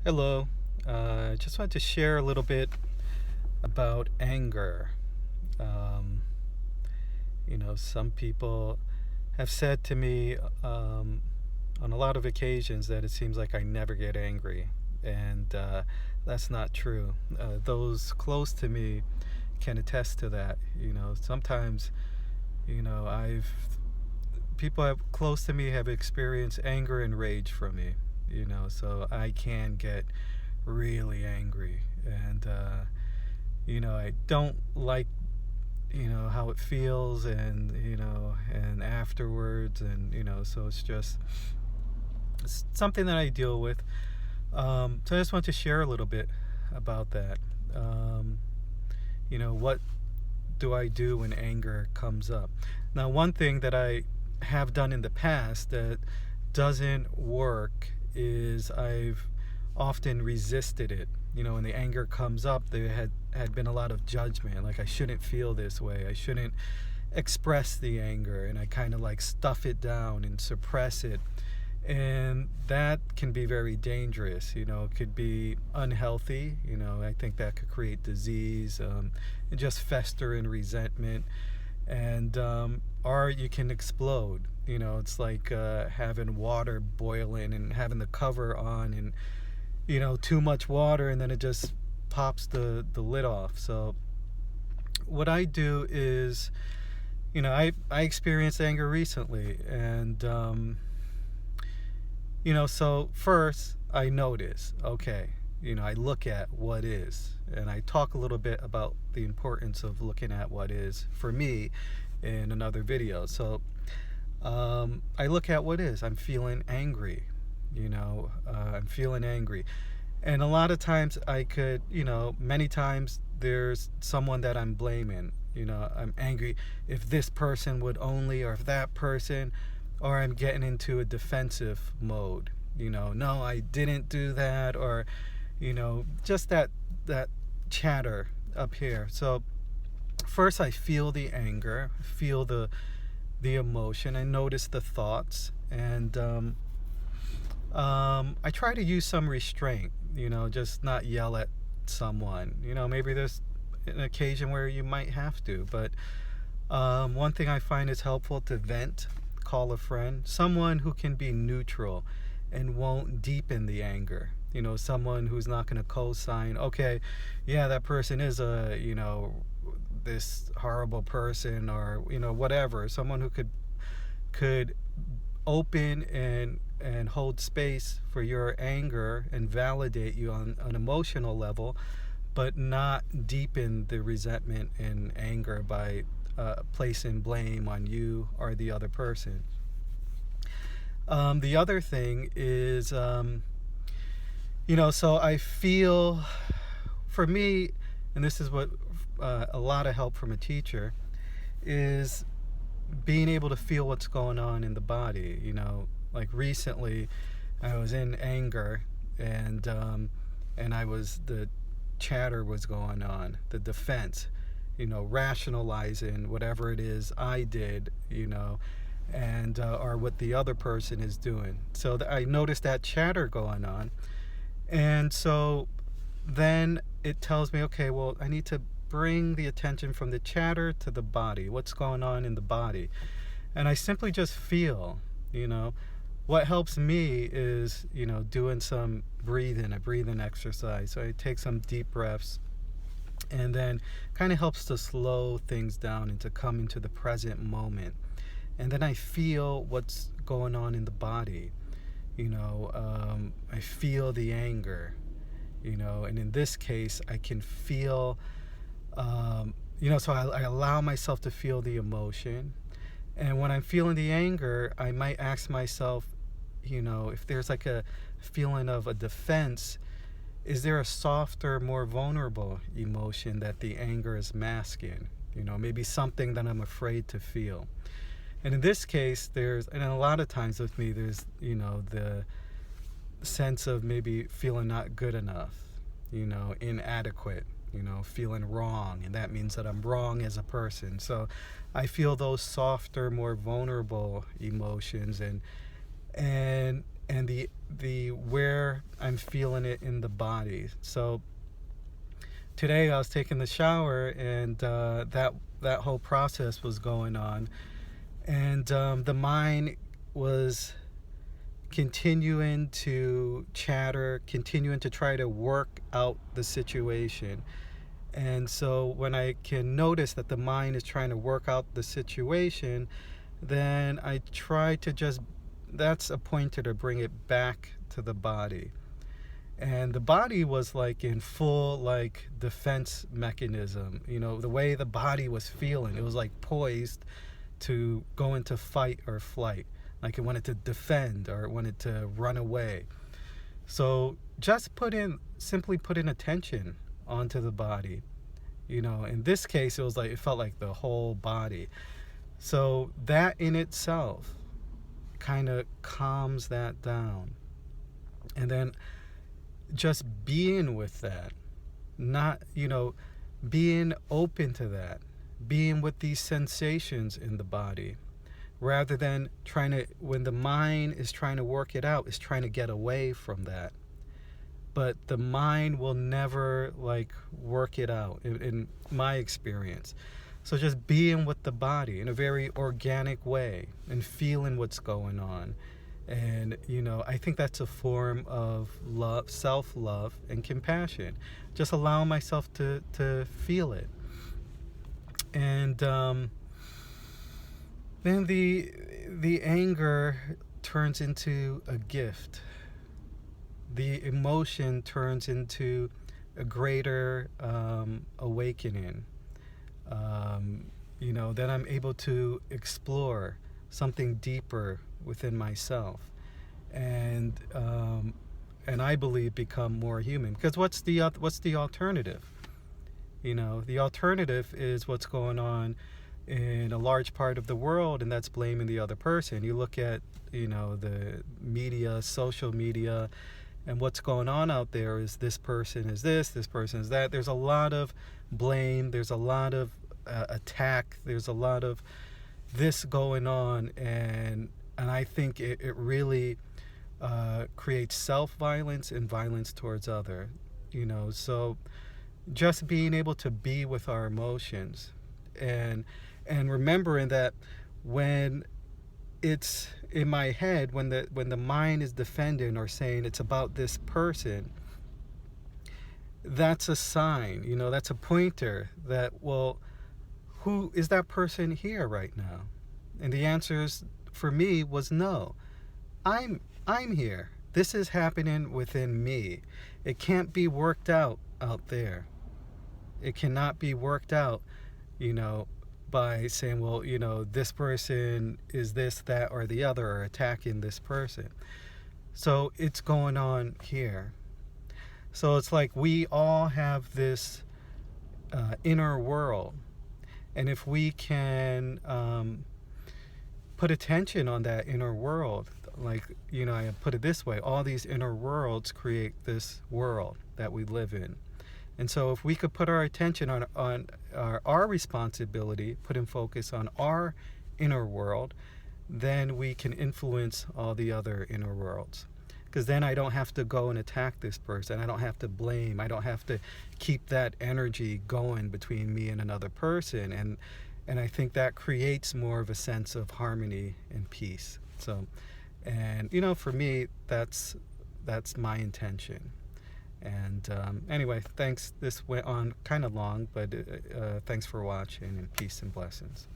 Hello. Just wanted to share a little bit about anger. Um, some people have said to me on a lot of occasions that it seems like I never get angry, and that's not true. Those close to me can attest to that. Sometimes, I've people close to me have experienced anger and rage from me. So I can get really angry, and I don't like how it feels, and afterwards, and so it's something that I deal with. So I just want to share a little bit about that. What do I do when anger comes up? Now, one thing that I have done in the past that doesn't work is I've often resisted it. When the anger comes up, there had been a lot of judgment, like I shouldn't feel this way, I shouldn't express the anger, and I kind of like stuff it down and suppress it. And that can be very dangerous. It could be unhealthy. I think that could create disease, and just fester in resentment, and or you can explode. It's like having water boiling and having the cover on, and too much water, and then it just pops the lid off. So what I do is, I experienced anger recently, and so first I notice, okay, I look at what is, and I talk a little bit about the importance of looking at what is for me in another video. So I look at what is. I'm feeling angry. I'm feeling angry. And a lot of times many times there's someone that I'm blaming. I'm angry if this person would only, or if that person, or I'm getting into a defensive mode. No, I didn't do that, or, just that chatter up here. So first I feel the anger, feel the emotion, I notice the thoughts, and I try to use some restraint, just not yell at someone. Maybe there's an occasion where you might have to, but one thing I find is helpful to vent, call a friend, someone who can be neutral and won't deepen the anger. Someone who's not going to co-sign, okay, yeah, that person is this horrible person, or whatever. Someone who could open and hold space for your anger and validate you on an emotional level, but not deepen the resentment and anger by placing blame on you or the other person. The other thing is, so I feel, for me, and this is what a lot of help from a teacher, is being able to feel what's going on in the body. Like recently I was in anger, and the chatter was going on, the defense, rationalizing whatever it is I did, and or what the other person is doing. So I noticed that chatter going on, and so then it tells me, okay, well, I need to bring the attention from the chatter to the body. What's going on in the body? And I simply just feel. What helps me is doing some a breathing exercise. So I take some deep breaths, and then kind of helps to slow things down and to come into the present moment. And then I feel what's going on in the body. I feel the anger, and in this case I can feel, so I allow myself to feel the emotion. And when I'm feeling the anger, I might ask myself, if there's like a feeling of a defense, is there a softer, more vulnerable emotion that the anger is masking? Maybe something that I'm afraid to feel. And in this case, and a lot of times with me, there's, the sense of maybe feeling not good enough, inadequate, feeling wrong. And that means that I'm wrong as a person. So I feel those softer, more vulnerable emotions. And and the where I'm feeling it in the body. So today I was taking the shower, and that whole process was going on, and the mind was continuing to chatter, continuing to try to work out the situation. And so when I can notice that the mind is trying to work out the situation, then I try to just, that's a pointer to bring it back to the body. And the body was like in full like defense mechanism. The way the body was feeling, it was like poised to go into fight or flight. Like it wanted to defend or it wanted to run away. So just simply put in attention onto the body. In this case, it felt like the whole body. So that in itself kind of calms that down. And then just being with that, not, being open to that, being with these sensations in the body, rather than when the mind is trying to work it out, is trying to get away from that. But the mind will never like work it out in my experience. So just being with the body in a very organic way and feeling what's going on. And, I think that's a form of love, self-love and compassion. Just allowing myself to feel it. And then the anger turns into a gift. The emotion turns into a greater awakening. Then I'm able to explore something deeper within myself, and I believe become more human. Because what's the alternative? The alternative is what's going on in a large part of the world, and that's blaming the other person. You look at the media, social media, and what's going on out there is this person is this person is that. There's a lot of blame, there's a lot of attack, there's a lot of this going on, and I think it really creates self-violence and violence towards other. So just being able to be with our emotions, and remembering that when it's in my head, when the mind is defending or saying it's about this person, that's a sign, that's a pointer that, well, who is that person here right now? And the answer for me was no. I'm here. This is happening within me. It can't be worked out there. It cannot be worked out, by saying, well, this person is this, that, or the other, or attacking this person. So it's going on here. So it's like we all have this inner world. And if we can put attention on that inner world, like, I put it this way, all these inner worlds create this world that we live in. And so if we could put our attention on our responsibility, put in focus on our inner world, then we can influence all the other inner worlds. Because then I don't have to go and attack this person. I don't have to blame. I don't have to keep that energy going between me and another person. And I think that creates more of a sense of harmony and peace. So, and for me, that's my intention. And anyway, thanks. This went on kind of long, but thanks for watching, and peace and blessings.